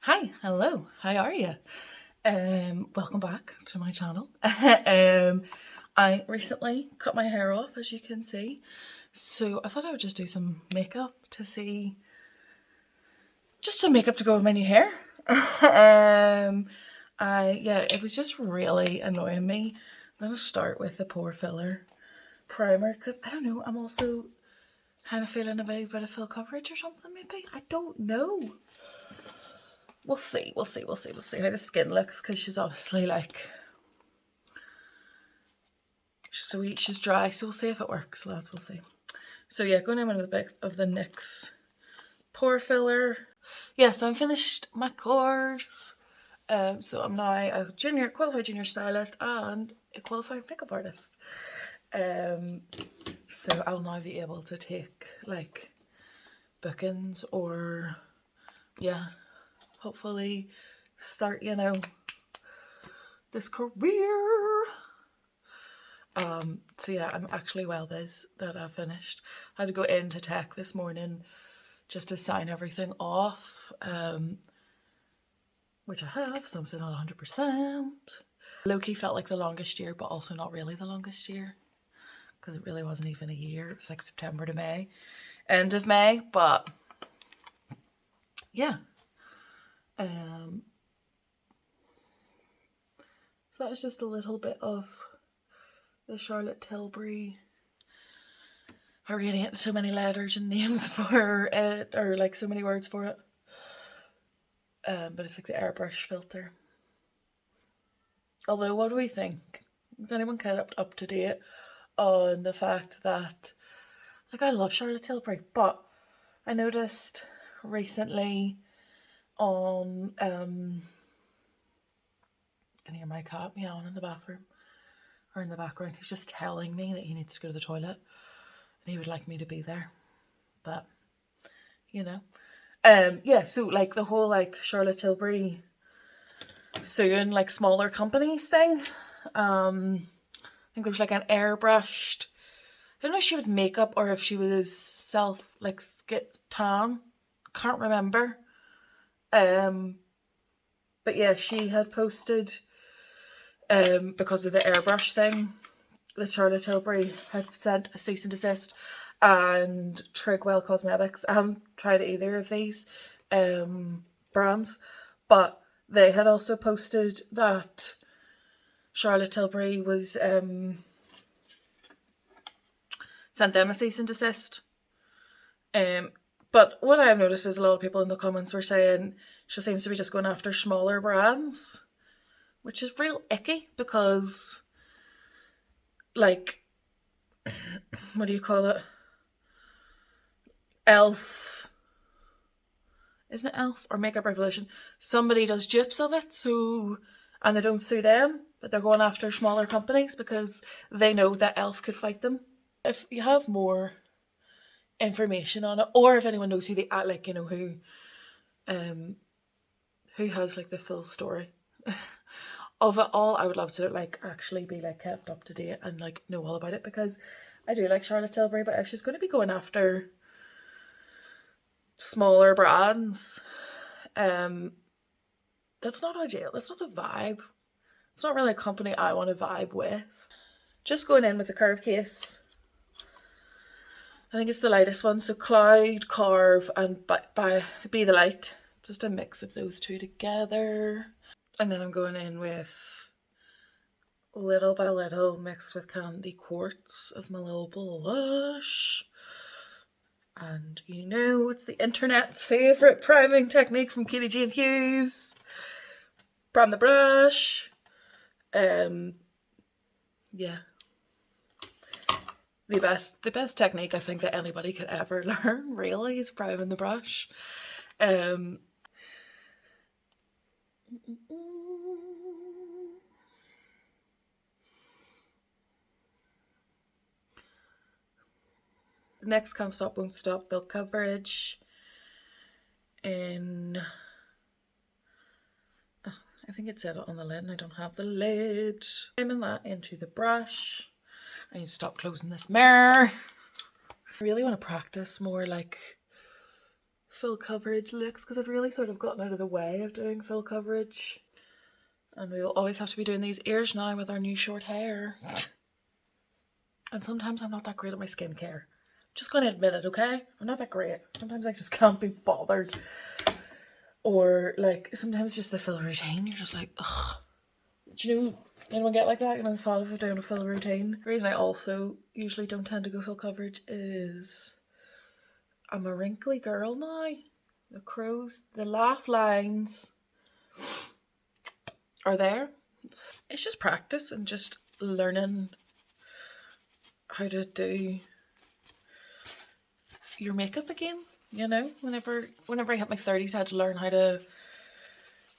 Hi, hello, how are you? Welcome back to my channel. I recently cut my hair off, as you can see, so I thought I would just do some makeup to see, just some makeup to go with my new hair. Yeah, it was just really annoying me. I'm gonna start with the Pore Filler primer because I don't know, I'm also kind of feeling a bit of full coverage or something, maybe. I don't know. We'll see how the skin looks, because she's obviously like, she's dry, so we'll see if it works, lads, we'll see. So yeah, going in with a bit of the NYX Pore Filler. Yeah, so I'm finished my course. So I'm now a qualified junior stylist and a qualified makeup artist. So I'll now be able to take like bookings or, yeah, hopefully start, you know, this career. So yeah, I'm actually well biz that I've finished. I had to go into tech this morning just to sign everything off, which I have, so I'm still not 100%. Low-key felt like the longest year, but also not really the longest year, because it really wasn't even a year. It was like September to May, end of May, but yeah. So that was just a little bit of the Charlotte Tilbury. I really had so many letters and names for it, or like so many words for it. But it's like the airbrush filter. Although, what do we think? Is anyone kind of up to date on the fact that, like, I love Charlotte Tilbury, but I noticed recently on, can you hear my cat meowing in the bathroom or in the background? He's just telling me that he needs to go to the toilet and he would like me to be there, but you know. Yeah, so like the whole like Charlotte Tilbury suing like smaller companies thing. I think there was like an airbrushed, I don't know if she was makeup or if she was self like skit tan, can't remember. But yeah, she had posted because of the airbrush thing that Charlotte Tilbury had sent a cease and desist, and Trigwell Cosmetics, I haven't tried either of these brands, but they had also posted that Charlotte Tilbury was sent them a cease and desist. But what I've noticed is a lot of people in the comments were saying she seems to be just going after smaller brands, which is real icky, because like, what do you call it? Elf, isn't it Elf or Makeup Revolution? Somebody does dupes of it, so, and they don't sue them, but they're going after smaller companies because they know that Elf could fight them. If you have more information on it, or if anyone knows who they like, you know, who has like the full story of it all, I would love to like actually be like kept up to date and like know all about it, because I do like Charlotte Tilbury, but if she's going to be going after smaller brands, that's not ideal. That's not the vibe. It's not really a company I want to vibe with. Just going in with the Curve Case. I think it's the lightest one, so Cloud, Carve, and Be the Light. Just a mix of those two together. And then I'm going in with Little by Little mixed with Candy Quartz as my little blush. And you know, it's the internet's favourite priming technique from Katie Jane Hughes. Prime the brush. Yeah. The best technique I think that anybody could ever learn, really, is priming the brush. Next, Can't Stop Won't Stop Build Coverage in, I think it said it on the lid and I don't have the lid. Priming that into the brush. I need to stop closing this mirror. I really want to practice more like full coverage looks, because I've really sort of gotten out of the way of doing full coverage. And we will always have to be doing these ears now with our new short hair. And sometimes I'm not that great at my skincare. Just going to admit it, okay? I'm not that great. Sometimes I just can't be bothered. Or like sometimes just the fill routine, you're just like, ugh. Do you know, anyone get like that? You know, the thought of doing a fill routine. The reason I also usually don't tend to go full coverage is I'm a wrinkly girl now. The crows, the laugh lines are there. It's just practice and just learning how to do your makeup again. You know, whenever I hit my 30s, I had to learn how to,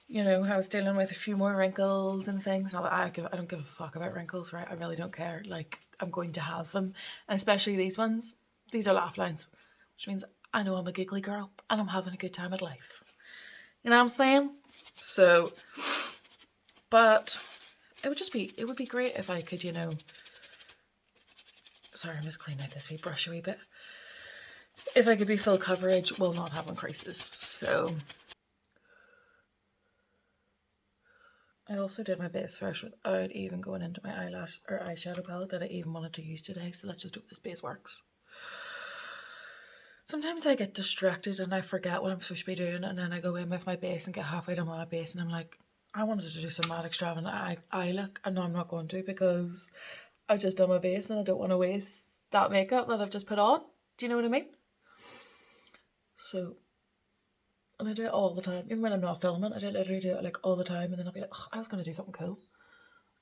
you know, I was dealing with a few more wrinkles and things. Not that I don't give a fuck about wrinkles, right? I really don't care. Like, I'm going to have them. And especially these ones. These are laugh lines, which means I know I'm a giggly girl and I'm having a good time at life. You know what I'm saying? So, but it would be great if I could, you know, sorry, I'm just cleaning out this wee brush a wee bit. If I could be full coverage while not having creases. So I also did my base first without even going into my eyelash or eyeshadow palette that I even wanted to use today. So let's just hope this base works. Sometimes I get distracted and I forget what I'm supposed to be doing, and then I go in with my base and get halfway done my base and I'm like, I wanted to do some mad extravagant eye look, and no, I'm not going to, because I've just done my base and I don't want to waste that makeup that I've just put on. Do you know what I mean? So, and I do it all the time. Even when I'm not filming, I literally do it like all the time, and then I'll be like, oh, I was going to do something cool.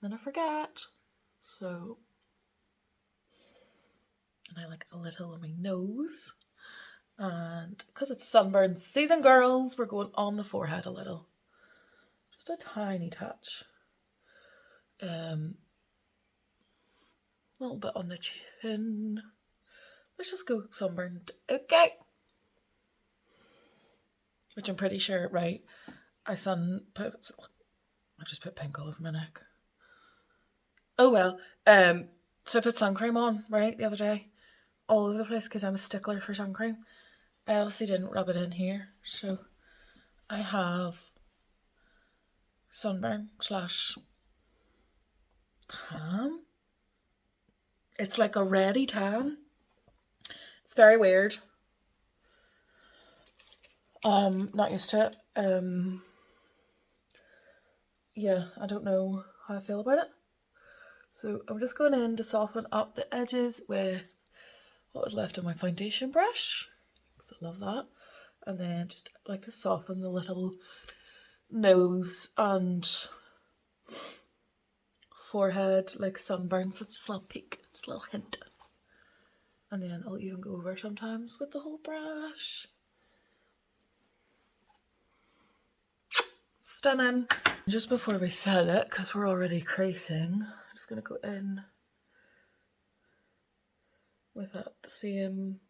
And then I forget. So, and I like a little on my nose. And because it's sunburn season, girls, we're going on the forehead a little. Just a tiny touch. A little bit on the chin. Let's just go sunburned. Okay. Which I'm pretty sure, right? I've just put pink all over my neck. Oh well. So I put sun cream on, right, the other day. All over the place because I'm a stickler for sun cream. I obviously didn't rub it in here. So I have sunburn / tan. It's like a reddy tan. It's very weird. Not used to it. Yeah, I don't know how I feel about it. So I'm just going in to soften up the edges with what was left of my foundation brush, because I love that. And then just like to soften the little nose and forehead, like sunburns. So it's just a little peek, just a little hint. And then I'll even go over sometimes with the whole brush. Stunning. Just before we set it, because we're already creasing, I'm just going to go in with that same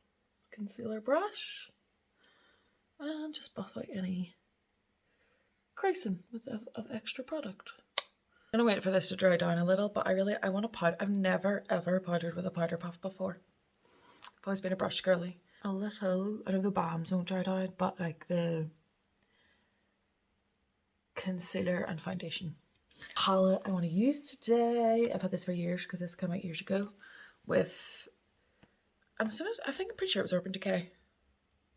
concealer brush and just buff out any creasing of extra product. I'm going to wait for this to dry down a little, but I want to powder. I've never ever powdered with a powder puff before. I've always been a brush girly. A little, I know the balms don't dry down, but like the concealer and foundation. Palette I want to use today. I've had this for years because this came out years ago with, I'm pretty sure it was Urban Decay.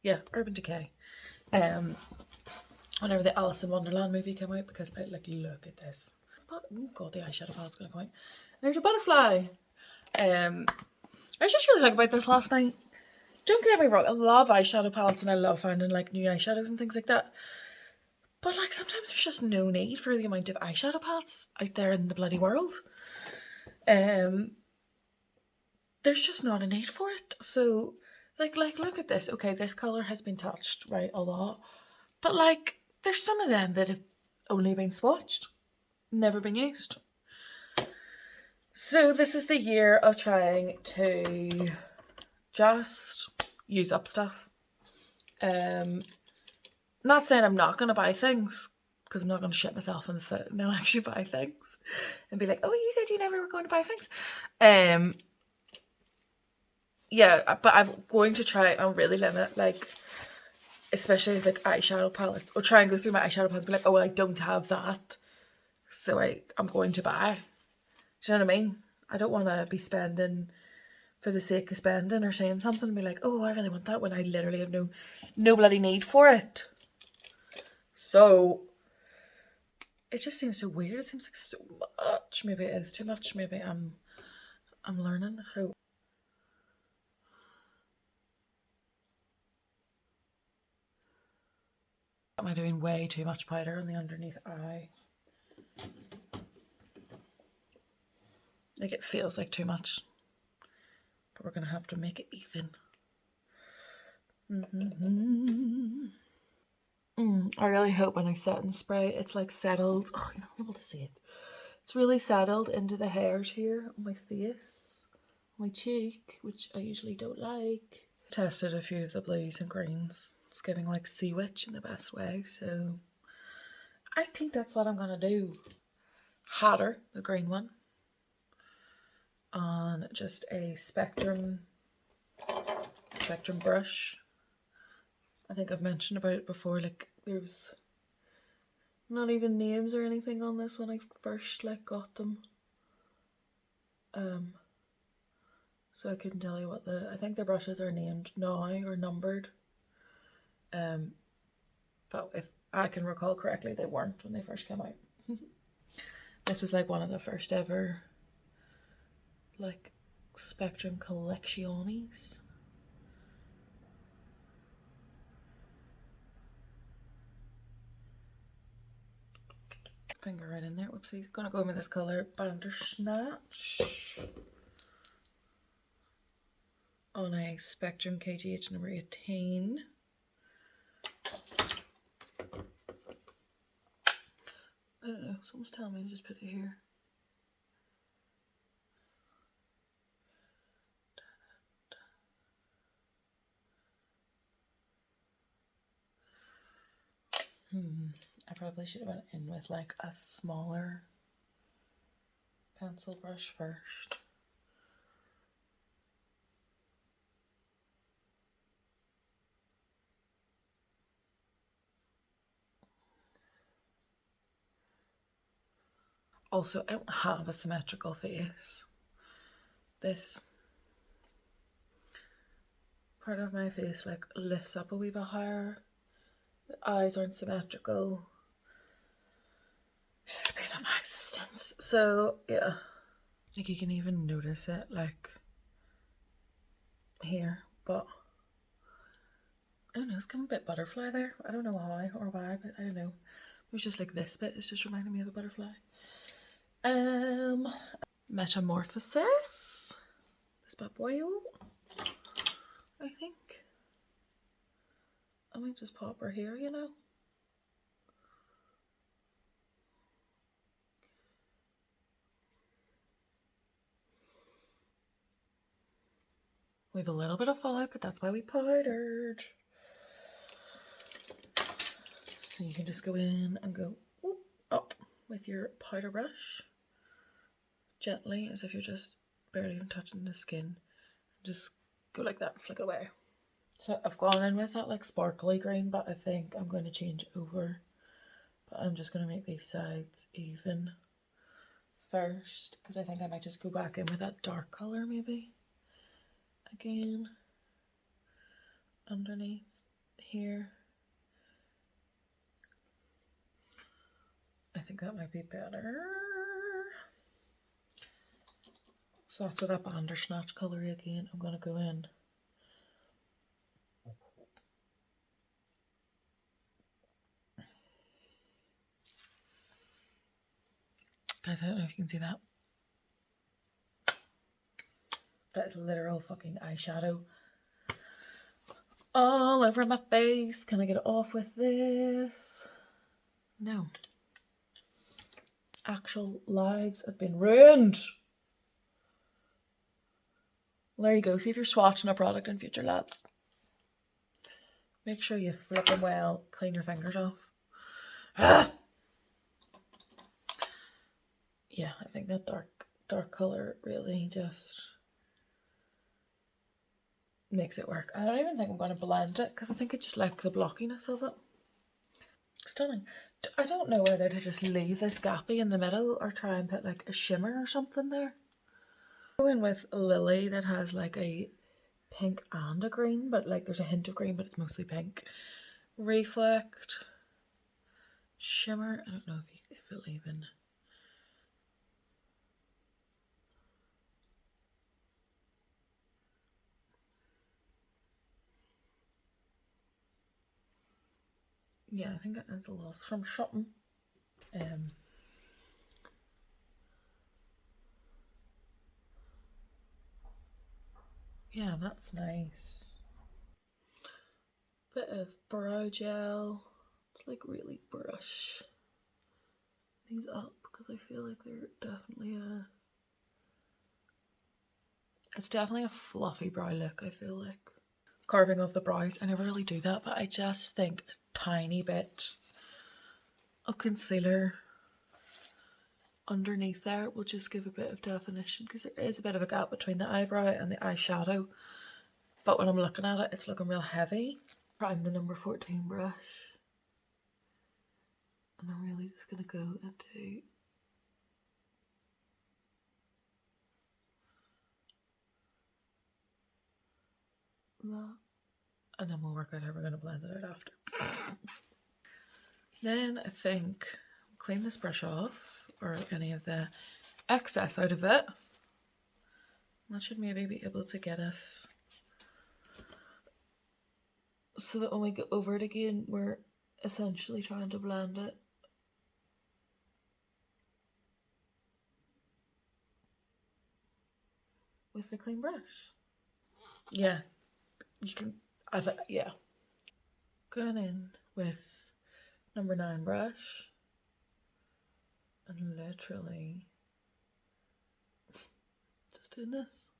Yeah, Urban Decay. Whenever the Alice in Wonderland movie came out, because I like, look at this. But oh god, the eyeshadow palette's gonna come out. There's a butterfly. I was just really thinking about this last night. Don't get me wrong, I love eyeshadow palettes and I love finding like new eyeshadows and things like that. But like sometimes there's just no need for the amount of eyeshadow palettes out there in the bloody world. There's just not a need for it. So like look at this. Okay, this colour has been touched, right, a lot. But like there's some of them that have only been swatched, never been used. So this is the year of trying to just use up stuff. Not saying I'm not going to buy things, because I'm not going to shit myself in the foot and not actually buy things and be like, oh, you said you never were going to buy things. Yeah, but I'm going to try and really limit, like, especially with like eyeshadow palettes, or try and go through my eyeshadow palettes and be like, oh well, I don't have that, so I'm going to buy. Do you know what I mean? I don't want to be spending for the sake of spending or saying something and be like, oh, I really want that, when I literally have no bloody need for it. So it just seems so weird. It seems like so much. Maybe it is too much. Maybe I'm learning. So am I doing way too much powder on the underneath eye? Like it feels like too much, but we're gonna have to make it even. I really hope when I set and spray, it's like settled. Oh, you're not able to see it. It's really settled into the hairs here on my face, my cheek, which I usually don't like. Tested a few of the blues and greens. It's giving like sea witch in the best way, so I think that's what I'm gonna do. Hotter, the green one, on just a spectrum brush. I think I've mentioned about it before, like there's not even names or anything on this when I first like got them. So I couldn't tell you what I think the brushes are named now or numbered. But if I can recall correctly, they weren't when they first came out. This was like one of the first ever like spectrum collectiones. Finger right in there. Whoopsies. Gonna go in with this color Bandersnatch on a Spectrum KGH number 18. I don't know, someone's telling me to just put it here. I probably should have went in with like a smaller pencil brush first. Also, I don't have a symmetrical face. This part of my face like lifts up a wee bit higher. The eyes aren't symmetrical. It's just a bit of my existence. So yeah, like you can even notice it like here, but I don't know, it's kind of a bit butterfly there. I don't know how or why, but I don't know. It was just like this bit, it's just reminding me of a butterfly. Metamorphosis. This bad boy, I think. I might just pop her here, you know. We have a little bit of fallout, but that's why we powdered. So you can just go in and go whoop, up with your powder brush. Gently, as if you're just barely even touching the skin. Just go like that, flick it away. So I've gone in with that like sparkly green, but I think I'm going to change over. But I'm just going to make these sides even first, because I think I might just go back in with that dark colour maybe. Again, underneath here. I think that might be better. So that's with that Bandersnatch colour again. I'm going to go in. Guys, I don't know if you can see that. That is literal fucking eyeshadow all over my face. Can I get it off with this? No. Actual lives have been ruined. Well, there you go. See if you're swatching a product in future, lads. Make sure you flip them well. Clean your fingers off. Ah! Yeah, I think that dark colour really just makes it work. I don't even think I'm going to blend it because I think I just like the blockiness of it. Stunning. I don't know whether to just leave this gappy in the middle or try and put like a shimmer or something there. Go in with Lily that has like a pink and a green, but like there's a hint of green, but it's mostly pink. Reflect, shimmer. I don't know if it'll even. Yeah, I think it's a loss from shopping. Yeah, that's nice. Bit of brow gel. It's like really brush these up because I feel like they're definitely it's definitely a fluffy brow look, I feel like. Carving of the brows, I never really do that, but I just think a tiny bit of concealer underneath there will just give a bit of definition because there is a bit of a gap between the eyebrow and the eyeshadow, but when I'm looking at it, it's looking real heavy. Prime the number 14 brush, and I'm really just going to go into that, and then we'll work out how we're going to blend it out after. Then I think clean this brush off, or any of the excess out of it. That should maybe be able to get us so that when we go over it again, we're essentially trying to blend it. With the clean brush. Yeah, you can, yeah. Going in with number 9 brush and literally just doing this.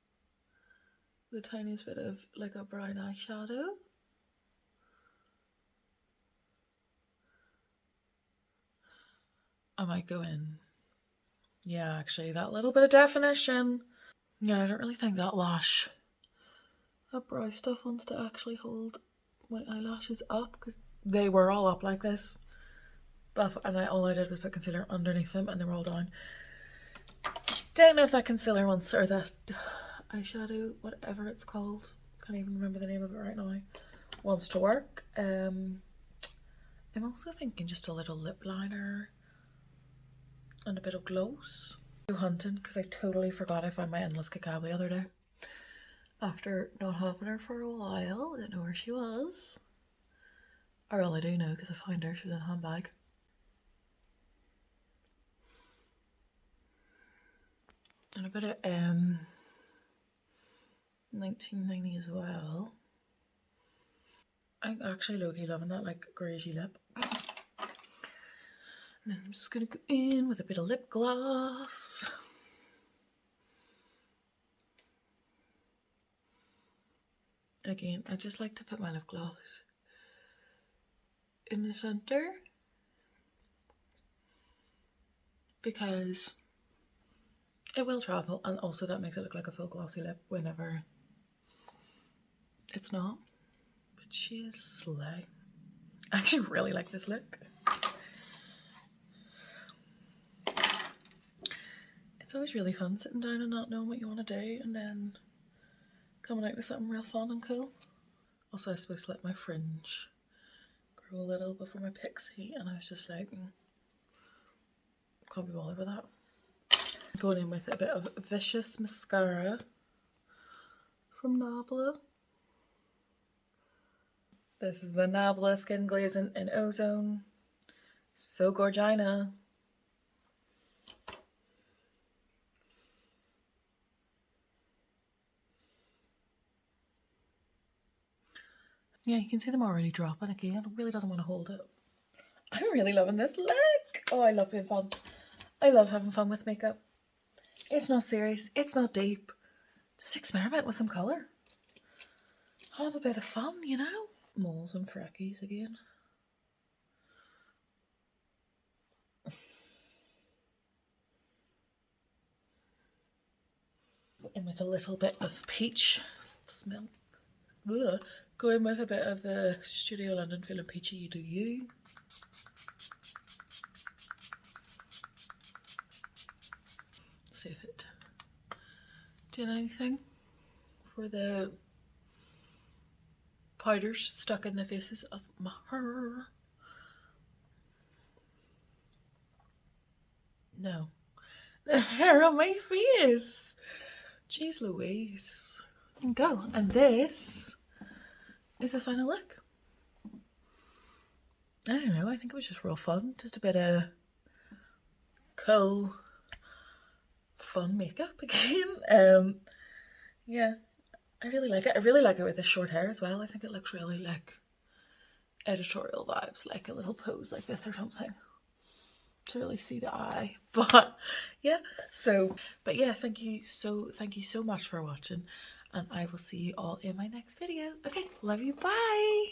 The tiniest bit of like a brown eyeshadow. I might go in. Yeah, actually, that little bit of definition. Yeah, I don't really think that Lush, that brow stuff wants to actually hold my eyelashes up because they were all up like this. But all I did was put concealer underneath them and they were all down. So don't know if that concealer wants, or that eyeshadow, whatever it's called, can't even remember the name of it right now, wants to work. I'm also thinking just a little lip liner and a bit of gloss. Go hunting because I totally forgot I found my Endless Cacao the other day. After not having her for a while, I didn't know where she was. Or all I do know because I found her, she was in a handbag. And a bit of 1990 as well. I'm actually low-key loving that like greasy lip. And then I'm just gonna go in with a bit of lip gloss. Again, I just like to put my lip gloss in the center because it will travel, and also that makes it look like a full glossy lip whenever it's not. But she is slay. I actually really like this look. It's always really fun sitting down and not knowing what you want to do and then coming out with something real fun and cool. Also, I was supposed to let my fringe grow a little before my pixie, and I was just like, can't be bothered with that. Going in with a bit of Vicious Mascara from Nabla. This is the Nabla Skin Glazing in Ozone. So gorgina. Yeah, you can see them already dropping again. It really doesn't want to hold it. I'm really loving this look. Oh, I love being fun. I love having fun with makeup. It's not serious. It's not deep. Just experiment with some colour. Have a bit of fun, you know? Moles and freckies again. In with a little bit of peach. Smell. go in with a bit of the Studio London Feeling Peachy You Do You. See if it did anything for the powders stuck in the faces of my hair. No. The hair on my face. Jeez Louise. And go. And this is the final look. I don't know, I think it was just real fun. Just a bit of cool, fun makeup again. Yeah, I really like it. I really like it with the short hair as well. I think it looks really like editorial vibes, like a little pose like this or something to really see the eye. But yeah, but yeah, thank you so much for watching, and I will see you all in my next video. Okay, love you, bye.